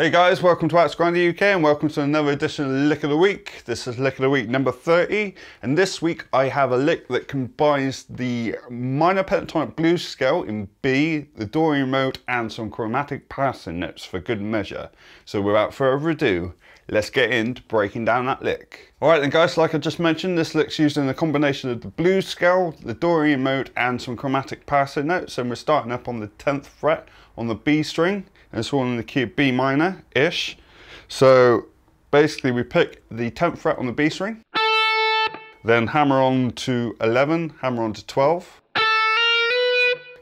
Hey guys, welcome to Axe Grinder UK and welcome to another edition of Lick of the Week. This is Lick of the Week number 30, and this week I have a lick that combines the minor pentatonic blues scale in B, the Dorian mode and some chromatic passing notes for good measure. So without further ado, let's get into breaking down that lick. Alright then guys, like I just mentioned, this lick's using a combination of the blues scale, the Dorian mode and some chromatic passing notes, and we're starting up on the 10th fret on the B string. And it's all in the key of B minor-ish. So basically we pick the 10th fret on the B string, then hammer on to 11, hammer on to 12,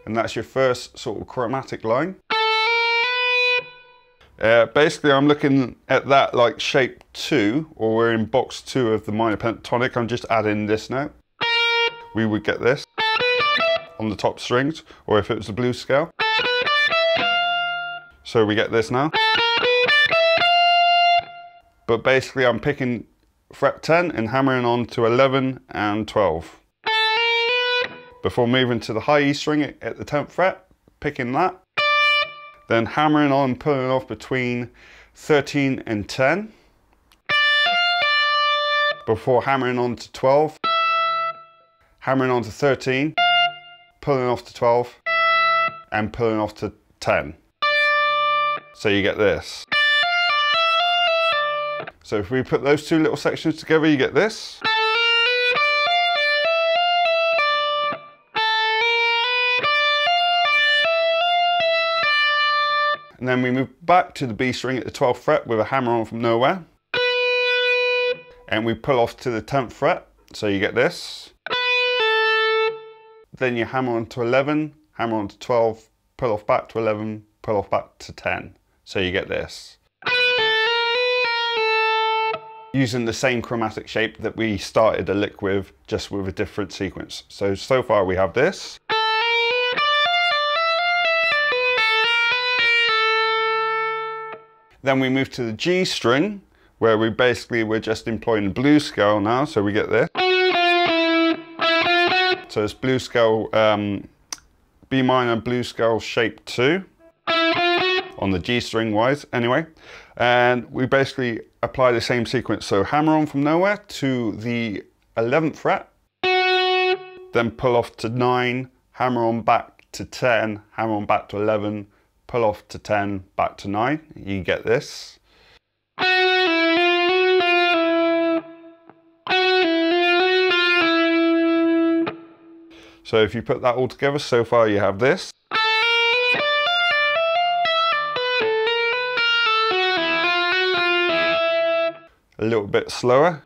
and that's your first sort of chromatic line. Basically I'm looking at that like shape 2, or we're in box 2 of the minor pentatonic. I'm just adding this note. We would get this on the top strings, or if it was the blues scale. So we get this now. But basically I'm picking fret 10 and hammering on to 11 and 12. Before moving to the high E string at the 10th fret, picking that. Then hammering on, pulling off between 13 and 10. Before hammering on to 12. Hammering on to 13. Pulling off to 12. And pulling off to 10. So you get this. So if we put those two little sections together, you get this. And then we move back to the B string at the 12th fret with a hammer on from nowhere. And we pull off to the 10th fret, so you get this. Then you hammer on to 11, hammer on to 12, pull off back to 11, pull off back to 10. So you get this. Using the same chromatic shape that we started the lick with, just with a different sequence. So far we have this. Then we move to the G string, where we're just employing the blues scale now, so we get this. So it's blues scale, B minor blues scale shape 2. On the G string wise anyway, and we basically apply the same sequence. So hammer on from nowhere to the 11th fret, then pull off to 9, hammer on back to 10, hammer on back to 11, pull off to 10, back to 9. You get this. So if you put that all together, so far you have this. A little bit slower.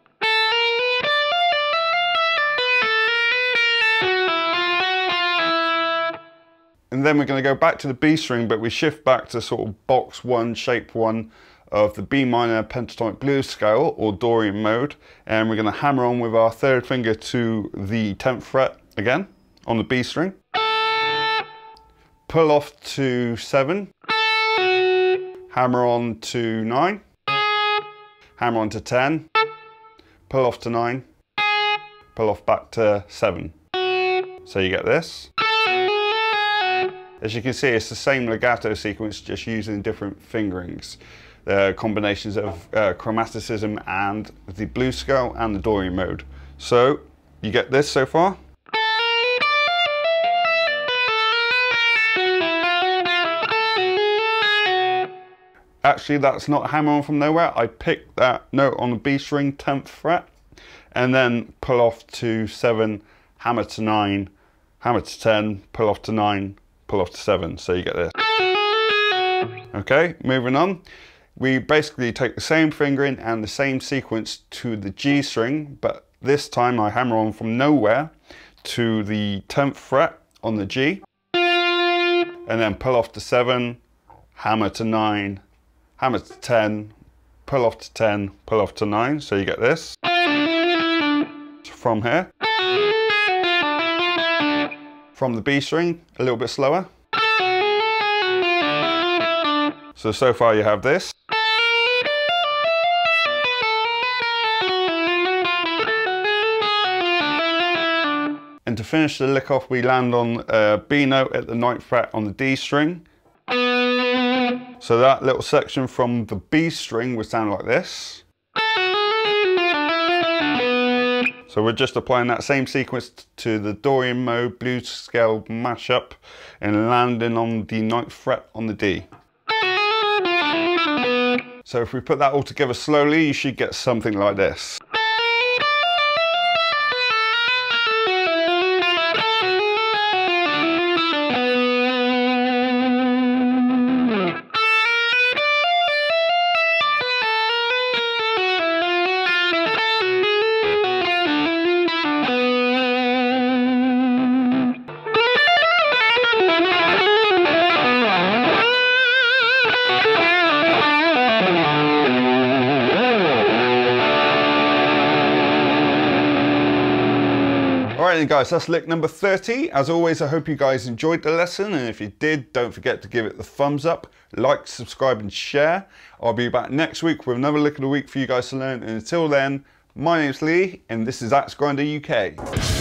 And then we're going to go back to the B string, but we shift back to sort of box 1, shape 1 of the B minor pentatonic blues scale, or Dorian mode. And we're going to hammer on with our third finger to the 10th fret again on the B string. Pull off to 7. Hammer on to 9. Hammer on to 10, pull off to 9, pull off back to 7. So you get this. As you can see, it's the same legato sequence, just using different fingerings. Combinations of chromaticism and the blues scale and the Dorian mode. So you get this so far. Actually, that's not hammer on from nowhere. I picked that note on the B string, 10th fret, and then pull off to 7, hammer to 9, hammer to 10, pull off to 9, pull off to 7. So you get this. Okay, moving on. We basically take the same fingering and the same sequence to the G string, but this time I hammer on from nowhere to the 10th fret on the G, and then pull off to 7, hammer to 9, hammer to 10, pull off to 10, pull off to 9, so you get this. From here. From the B string, a little bit slower. So far you have this. And to finish the lick off, we land on a B note at the 9th fret on the D string. So that little section from the B string would sound like this. So we're just applying that same sequence to the Dorian mode blues scale mashup and landing on the 9th fret on the D. So if we put that all together slowly, you should get something like this. Alright then guys, that's lick number 30. As always, I hope you guys enjoyed the lesson, and if you did, don't forget to give it the thumbs up, like, subscribe and share. I'll be back next week with another lick of the week for you guys to learn, and until then, my name's Lee and this is Axe Grinder UK.